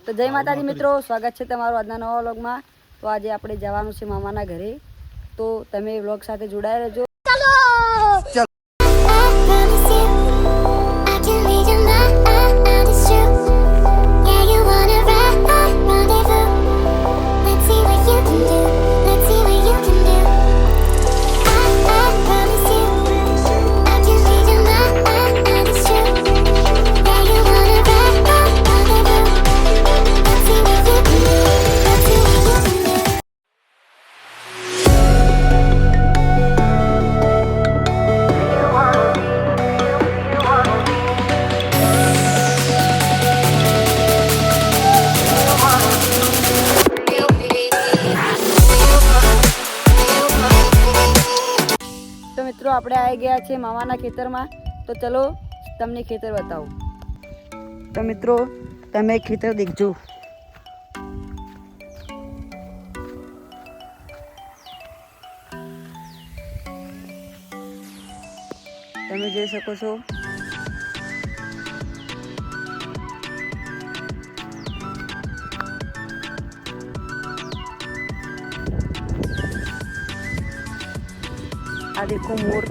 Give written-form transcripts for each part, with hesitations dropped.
તો જય માતાજી મિત્રો, સ્વાગત છે તમારું આજના નવા વ્લોગમાં। તો આજે આપણે જવાનું છે મામાના ઘરે, તો તમે વ્લોગ સાથે જોડાયા રહેજો। तो मित्रों આપણે આવી ગયા છે મામાના ખેતરમાં। તો ચલો તમને ખેતર બતાવું। તો મિત્રો તમે ખેતર દેખજો। તમે જોઈ શકો છો आ देखो मोर।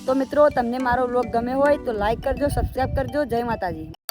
तो मित्रों तमने मारो व्लॉग गमे होय तो लाइक करजो, सब्सक्राइब करजो। जय माताजी।